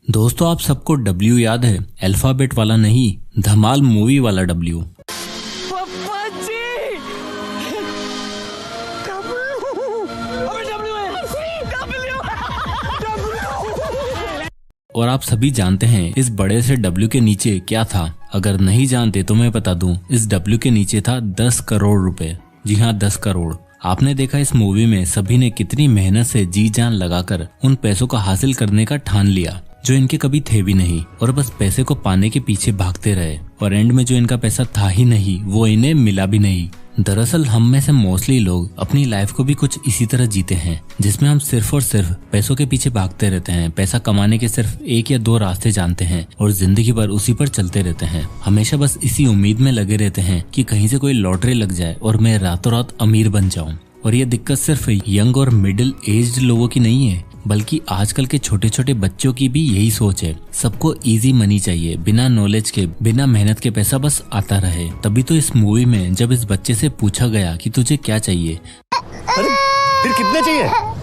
दोस्तों आप सबको डब्ल्यू याद है? अल्फाबेट वाला नहीं, धमाल मूवी वाला डब्ल्यू। और आप सभी जानते हैं इस बड़े से डब्ल्यू के नीचे क्या था? अगर नहीं जानते तो मैं बता दूं, इस डब्ल्यू के नीचे था 10 करोड़ रुपए। जी हाँ, 10 करोड़। आपने देखा इस मूवी में सभी ने कितनी मेहनत से जी जान लगाकर उन पैसों को हासिल करने का ठान लिया जो इनके कभी थे भी नहीं, और बस पैसे को पाने के पीछे भागते रहे, और एंड में जो इनका पैसा था ही नहीं वो इन्हें मिला भी नहीं। दरअसल हम में से मोस्टली लोग अपनी लाइफ को भी कुछ इसी तरह जीते हैं, जिसमें हम सिर्फ और सिर्फ पैसों के पीछे भागते रहते हैं। पैसा कमाने के सिर्फ 1 या 2 रास्ते जानते हैं और जिंदगी भर उसी पर चलते रहते हैं। हमेशा बस इसी उम्मीद में लगे रहते हैं कि कहीं से कोई लॉटरी लग जाए और मैं रातों रात अमीर बन जाऊं। और ये दिक्कत सिर्फ यंग और मिडिल एज्ड लोगों की नहीं है, बल्कि आजकल के छोटे छोटे बच्चों की भी यही सोच है। सबको इजी मनी चाहिए, बिना नॉलेज के, बिना मेहनत के पैसा बस आता रहे। तभी तो इस मूवी में जब इस बच्चे से पूछा गया कि तुझे क्या चाहिए, अरे फिर कितने चाहिए?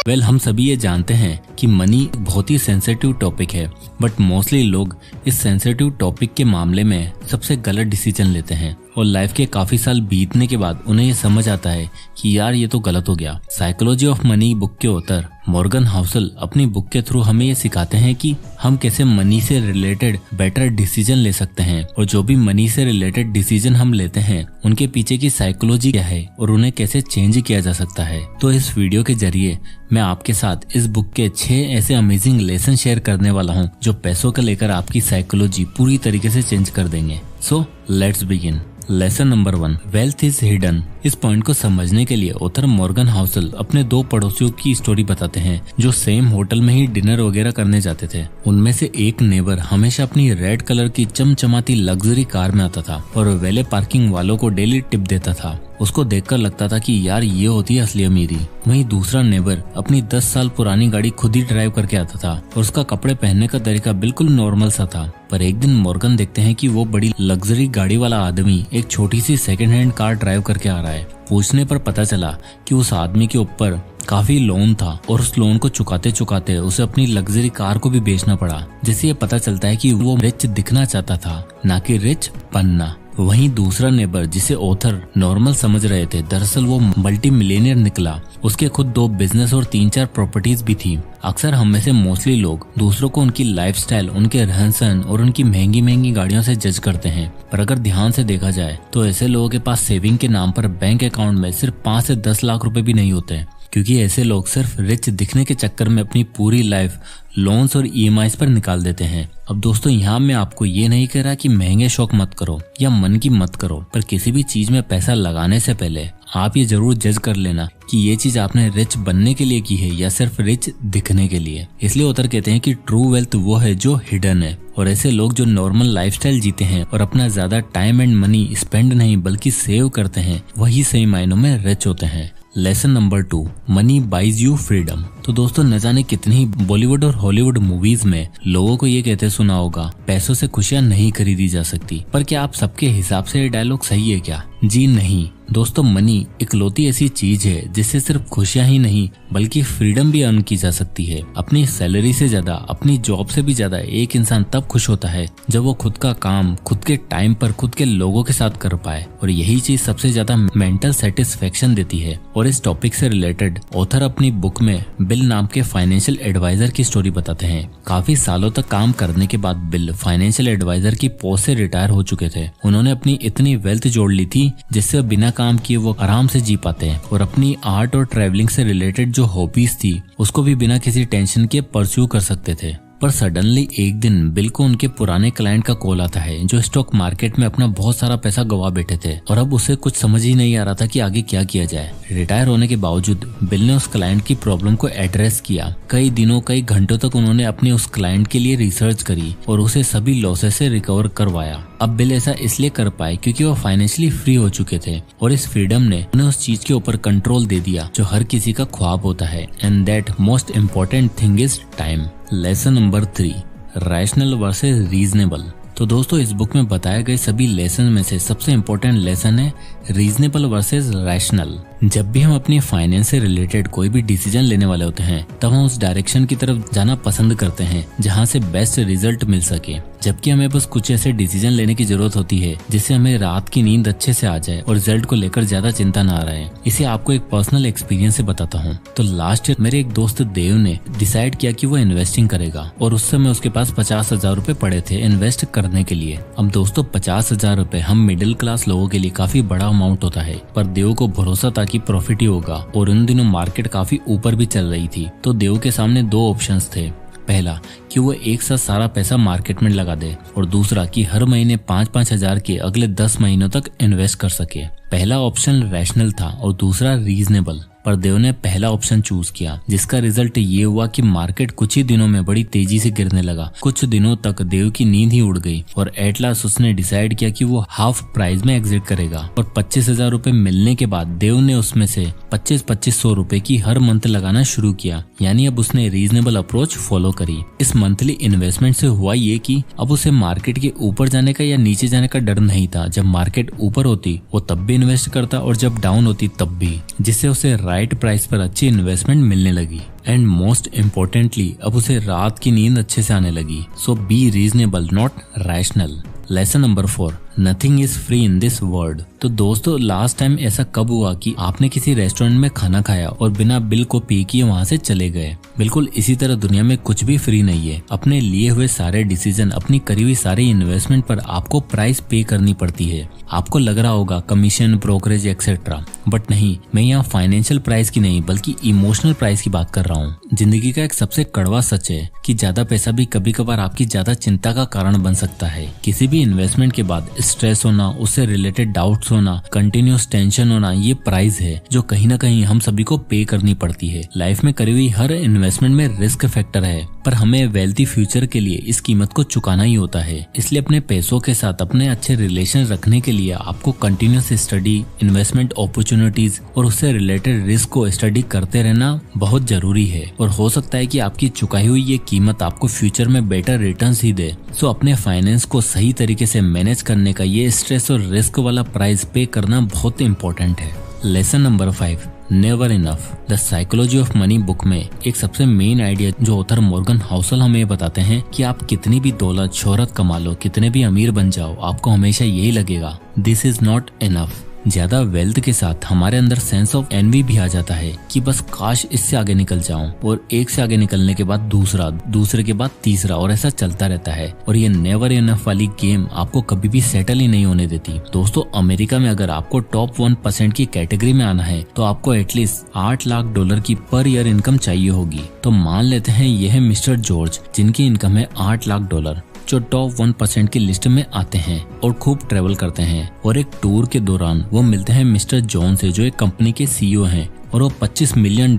वेल हम सभी ये जानते हैं कि मनी बहुत ही सेंसिटिव टॉपिक है, बट मोस्टली लोग इस सेंसिटिव टॉपिक के मामले में सबसे गलत डिसीजन लेते हैं, और लाइफ के काफी साल बीतने के बाद उन्हें ये समझ आता है कि यार ये तो गलत हो गया। साइकोलॉजी ऑफ मनी बुक के ऑथर मॉर्गन हाउसल अपनी बुक के थ्रू हमें ये सिखाते हैं कि हम कैसे मनी से रिलेटेड बेटर डिसीजन ले सकते हैं, और जो भी मनी से रिलेटेड डिसीजन हम लेते हैं उनके पीछे की साइकोलॉजी क्या है और उन्हें कैसे चेंज किया जा सकता है। तो इस वीडियो के जरिए मैं आपके साथ इस बुक के 6 ऐसे अमेजिंग लेसन शेयर करने वाला हूँ जो पैसों को लेकर आपकी साइकोलॉजी पूरी तरीके से चेंज कर देंगे। So let's begin. Lesson number 1, wealth is hidden. इस पॉइंट को समझने के लिए ऑथर मॉर्गन हाउसल अपने 2 पड़ोसियों की स्टोरी बताते हैं जो सेम होटल में ही डिनर वगैरह करने जाते थे। उनमें से एक नेबर हमेशा अपनी रेड कलर की चमचमाती लग्जरी कार में आता था और वेले पार्किंग वालों को डेली टिप देता था। उसको देखकर लगता था कि यार ये होती है असली अमीरी। वहीं दूसरा नेबर अपनी 10 साल पुरानी गाड़ी खुद ही ड्राइव करके आता था और उसका कपड़े पहनने का तरीका बिल्कुल नॉर्मल सा था। पर एक दिन मॉर्गन देखते हैं कि वो बड़ी लग्जरी गाड़ी वाला आदमी एक छोटी सी सेकंड हैंड कार ड्राइव करके आ रहा है। पूछने पर पता चला कि उस आदमी के ऊपर काफी लोन था और उस लोन को चुकाते चुकाते उसे अपनी लग्जरी कार को भी बेचना पड़ा, जिससे ये पता चलता है कि वो रिच दिखना चाहता था, ना कि रिच बनना। वहीं दूसरा नेबर जिसे ऑथर नॉर्मल समझ रहे थे, दरअसल वो मल्टी मिलियनियर निकला। उसके खुद 2 बिजनेस और 3-4 प्रॉपर्टीज भी थी। अक्सर हम में से मोस्टली लोग दूसरों को उनकी लाइफस्टाइल, उनके रहन सहन और उनकी महंगी महंगी गाड़ियों से जज करते हैं, पर अगर ध्यान से देखा जाए तो ऐसे लोगों के पास सेविंग के नाम पर बैंक अकाउंट में सिर्फ 5 से 10 लाख रुपए भी नहीं होते, क्योंकि ऐसे लोग सिर्फ रिच दिखने के चक्कर में अपनी पूरी लाइफ लोन्स और ईएमआईज पर निकाल देते हैं। अब दोस्तों यहाँ मैं आपको ये नहीं कह रहा कि महंगे शौक मत करो या मन की मत करो, पर किसी भी चीज में पैसा लगाने से पहले आप ये जरूर जज कर लेना कि ये चीज आपने रिच बनने के लिए की है या सिर्फ रिच दिखने के लिए। इसलिए ऑथर कहते हैं कि ट्रू वेल्थ वो है जो हिडन है, और ऐसे लोग जो नॉर्मल लाइफस्टाइल जीते हैं और अपना ज्यादा टाइम एंड मनी स्पेंड नहीं बल्कि सेव करते हैं, वही सही मायनों में रिच होते हैं। Lesson number 2, money buys you freedom. तो दोस्तों न जाने कितनी बॉलीवुड और हॉलीवुड मूवीज में लोगों को ये कहते सुना होगा, पैसों से खुशियां नहीं खरीदी जा सकती। पर क्या आप सबके हिसाब से ये डायलॉग सही है क्या? जी नहीं दोस्तों, मनी इकलौती ऐसी चीज है जिससे सिर्फ खुशियां ही नहीं बल्कि फ्रीडम भी अर्न की जा सकती है। अपनी सैलरी से ज्यादा, अपनी जॉब से भी ज्यादा एक इंसान तब खुश होता है जब वो खुद का काम खुद के टाइम पर खुद के लोगों के साथ कर पाए, और यही चीज सबसे ज्यादा मेंटल सेटिस्फेक्शन देती है। और इस टॉपिक से रिलेटेड ऑथर अपनी बुक में बिल नाम के फाइनेंशियल एडवाइजर की स्टोरी बताते हैं। काफी सालों तक काम करने के बाद बिल फाइनेंशियल एडवाइजर की पोस्ट से रिटायर हो चुके थे। उन्होंने अपनी इतनी वेल्थ जोड़ ली थी जिससे बिना काम किए वो आराम से जी पाते हैं, और अपनी आर्ट और ट्रैवलिंग से रिलेटेड जो हॉबीज थी उसको भी बिना किसी टेंशन के परस्यू कर सकते थे। पर सडनली एक दिन बिल को उनके पुराने क्लाइंट का कॉल आता है जो स्टॉक मार्केट में अपना बहुत सारा पैसा गवा बैठे थे, और अब उसे कुछ समझ ही नहीं आ रहा था कि आगे क्या किया जाए। रिटायर होने के बावजूद बिल ने उस क्लाइंट की प्रॉब्लम को एड्रेस किया। कई दिनों कई घंटों तक उन्होंने अपने उस क्लाइंट के लिए रिसर्च करी और उसे सभी लॉसेस से रिकवर करवाया। अब बिल ऐसा इसलिए कर पाए क्योंकि वो फाइनेंशियली फ्री हो चुके थे, और इस फ्रीडम ने उन्हें उस चीज के ऊपर कंट्रोल दे दिया जो हर किसी का ख्वाब होता है, and that most important thing is time. Lesson number 3, rational versus reasonable. तो दोस्तों इस बुक में बताए गए सभी लेसन में से सबसे इम्पोर्टेंट लेसन है रीजनेबल वर्सेस रैशनल। जब भी हम अपनी फाइनेंस से रिलेटेड कोई भी डिसीजन लेने वाले होते हैं तब हम उस डायरेक्शन की तरफ जाना पसंद करते हैं जहां से बेस्ट रिजल्ट मिल सके, जबकि हमें बस कुछ ऐसे डिसीजन लेने की जरूरत होती है जिससे हमें रात की नींद अच्छे से आ जाए और रिजल्ट को लेकर ज्यादा चिंता ना रहे। इसे आपको एक पर्सनल एक्सपीरियंस से बताता हूँ। तो लास्ट ईयर मेरे एक दोस्त देव ने डिसाइड किया कि वो इन्वेस्टिंग करेगा और उस समय उसके पास 50,000 रूपए पड़े थे इन्वेस्ट करने के लिए। अब दोस्तों 50,000 रूपए हम मिडिल क्लास लोगों के लिए काफी बड़ा अमाउंट होता है, पर देव को भरोसा था कि प्रॉफिट ही होगा और उन दिनों मार्केट काफी ऊपर भी चल रही थी। तो देव के सामने दो ऑप्शंस थे, पहला कि वो एक साथ सारा पैसा मार्केट में लगा दे और दूसरा कि हर महीने 5-5 हजार के अगले 10 महीनों तक इन्वेस्ट कर सके। पहला ऑप्शन रैशनल था और दूसरा रीजनेबल, पर देव ने पहला ऑप्शन चूज किया, जिसका रिजल्ट ये हुआ कि मार्केट कुछ ही दिनों में बड़ी तेजी से गिरने लगा। कुछ दिनों तक देव की नींद ही उड़ गई और एट लास्ट उसने डिसाइड किया कि वो हाफ प्राइस में एग्जिट करेगा और 25,000 रूपए मिलने के बाद देव ने उसमें से 2500 रूपए की हर मंथ लगाना शुरू किया। यानी अब उसने रीजनेबल अप्रोच फॉलो करी। इस मंथली इन्वेस्टमेंट से हुआ ये कि अब उसे मार्केट के ऊपर जाने का या नीचे जाने का डर नहीं था। जब मार्केट ऊपर होती वो तब भी इन्वेस्ट करता और जब डाउन होती तब भी, जिससे उसे राइट प्राइस पर अच्छी इन्वेस्टमेंट मिलने लगी। एंड मोस्ट इम्पोर्टेंटली अब उसे रात की नींद अच्छे से आने लगी। So be reasonable not rational. Lesson number 4, nothing is free in this world. तो दोस्तों लास्ट टाइम ऐसा कब हुआ कि आपने किसी रेस्टोरेंट में खाना खाया और बिना बिल को पे किए वहाँ से चले गए? बिल्कुल इसी तरह दुनिया में कुछ भी फ्री नहीं है। अपने लिए हुए सारे डिसीजन, अपनी करी हुई सारी इन्वेस्टमेंट पर आपको प्राइस पे करनी पड़ती है। आपको लग रहा होगा कमीशन, ब्रोकरेज एक्सेट्रा, बट नहीं, मैं यहाँ फाइनेंशियल प्राइस की नहीं बल्कि इमोशनल प्राइस की बात कर रहा हूँ। जिंदगी का एक सबसे कड़वा सच है कि ज्यादा पैसा भी कभी कभार आपकी ज्यादा चिंता का कारण बन सकता है। किसी भी इन्वेस्टमेंट के बाद स्ट्रेस होना, उससे रिलेटेड डाउट्स होना, कंटिन्यूस टेंशन होना, ये प्राइस है जो कहीं ना कहीं हम सभी को पे करनी पड़ती है। लाइफ में करी हुई हर इन्वेस्टमेंट में रिस्क फैक्टर है, पर हमें वेल्थी फ्यूचर के लिए इस कीमत को चुकाना ही होता है। इसलिए अपने पैसों के साथ अपने अच्छे रिलेशन रखने के लिए आपको कंटिन्यूस स्टडी, इन्वेस्टमेंट अपॉर्चुनिटीज और उससे रिलेटेड रिस्क को स्टडी करते रहना बहुत जरूरी है। और हो सकता है कि आपकी चुकाई हुई ये कीमत आपको फ्यूचर में बेटर रिटर्न्स ही दे। सो अपने फाइनेंस को सही तरीके से मैनेज करने का ये स्ट्रेस और रिस्क वाला प्राइस पे करना बहुत इम्पोर्टेंट है। Lesson number 5, never enough. The psychology of money book में एक सबसे मेन आइडिया जो ऑथर मॉर्गन हाउसल हमें बताते हैं कि आप कितनी भी दौलत शोहरत कमा लो, कितने भी अमीर बन जाओ, आपको हमेशा यही लगेगा, दिस इज नॉट इनफ। ज्यादा वेल्थ के साथ हमारे अंदर सेंस ऑफ एनवी भी आ जाता है कि बस काश इससे आगे निकल जाऊं, और एक से आगे निकलने के बाद दूसरा, दूसरे के बाद तीसरा, और ऐसा चलता रहता है। और ये नेवर इनफ वाली गेम आपको कभी भी सेटल ही नहीं होने देती। दोस्तों अमेरिका में अगर आपको टॉप 1% की कैटेगरी में आना है तो आपको एटलीस्ट $8 लाख की पर ईयर इनकम चाहिए होगी। तो मान लेते हैं यह है मिस्टर जॉर्ज, जिनकी इनकम है $8 लाख, जो टॉप 1% की लिस्ट में आते हैं और खूब ट्रेवल करते हैं। और एक टूर के दौरान वो मिलते हैं मिस्टर जॉन से, जो एक कंपनी के सीईओ हैं, और वो $25 मिलियन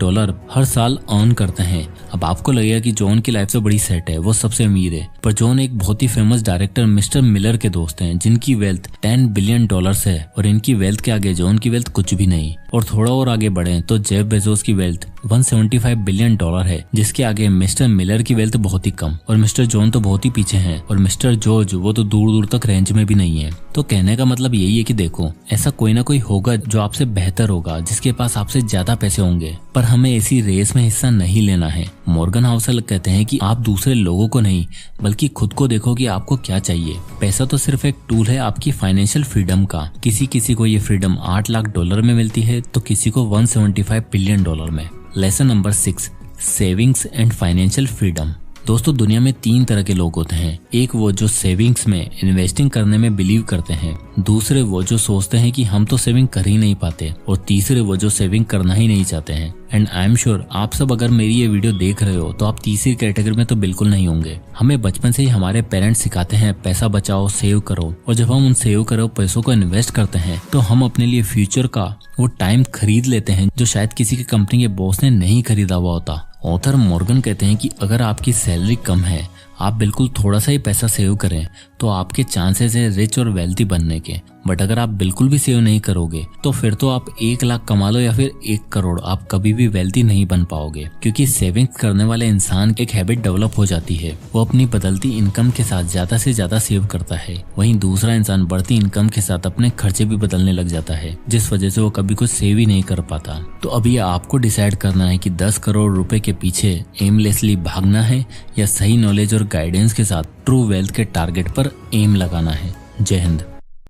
हर साल अर्न करते हैं। अब आपको लगेगा कि जॉन की लाइफ तो बड़ी सेट है, वो सबसे अमीर है, पर जॉन एक बहुत ही फेमस डायरेक्टर मिस्टर मिलर के दोस्त हैं, जिनकी वेल्थ $10 बिलियन है, और इनकी वेल्थ के आगे जॉन की वेल्थ कुछ भी नहीं। और थोड़ा और आगे बढ़े तो जेफ बेजोस की वेल्थ $175 बिलियन है, जिसके आगे मिस्टर मिलर की वेल्थ बहुत ही कम, और मिस्टर जॉन तो बहुत ही पीछे हैं, और मिस्टर जॉर्ज वो तो दूर दूर तक रेंज में भी नहीं है। तो कहने का मतलब यही है कि देखो, ऐसा कोई ना कोई होगा जो आपसे बेहतर होगा, जिसके पास आपसे ज्यादा पैसे होंगे, पर हमें ऐसी रेस में हिस्सा नहीं लेना है। मॉर्गन हाउसल कहते हैं कि आप दूसरे लोगों को नहीं बल्कि खुद को देखो कि आपको क्या चाहिए। पैसा तो सिर्फ एक टूल है आपकी फाइनेंशियल फ्रीडम का। किसी को ये फ्रीडम $8 लाख में मिलती है तो किसी को $175 बिलियन में। Lesson number 6, savings and financial freedom. दोस्तों दुनिया में 3 तरह के लोग होते हैं। एक वो जो सेविंग्स में, इन्वेस्टिंग करने में बिलीव करते हैं, दूसरे वो जो सोचते हैं कि हम तो सेविंग कर ही नहीं पाते, और तीसरे वो जो सेविंग करना ही नहीं चाहते हैं। एंड आई एम श्योर आप सब अगर मेरी ये वीडियो देख रहे हो तो आप तीसरी कैटेगरी में तो बिल्कुल नहीं होंगे। हमें बचपन से ही हमारे पेरेंट्स सिखाते हैं पैसा बचाओ, सेव करो, और जब हम उन सेव करो पैसों को इन्वेस्ट करते हैं तो हम अपने लिए फ्यूचर का वो टाइम खरीद लेते हैं जो शायद किसी की कंपनी के बॉस ने नहीं खरीदा हुआ होता। ऑथर मॉर्गन कहते हैं कि अगर आपकी सैलरी कम है, आप बिल्कुल थोड़ा सा ही पैसा सेव करें तो आपके चांसेस है रिच और वेल्थी बनने के। बट अगर आप बिल्कुल भी सेव नहीं करोगे तो फिर तो आप 1 लाख कमा लो या फिर 1 करोड़, आप कभी भी वेल्थी नहीं बन पाओगे। क्योंकि सेविंग्स करने वाले इंसान एक हैबिट डेवलप हो जाती है, वो अपनी बदलती इनकम के साथ ज्यादा से ज्यादा सेव करता है। वहीं दूसरा इंसान बढ़ती इनकम के साथ अपने खर्चे भी बदलने लग जाता है, जिस वजह से वो कभी कुछ सेव ही नहीं कर पाता। तो अभी आपको डिसाइड करना है कि 10 करोड़ रुपए के पीछे एमलेसली भागना है या सही नॉलेज और गाइडेंस के साथ ट्रू वेल्थ के टारगेट पर एम लगाना है। जय हिंद।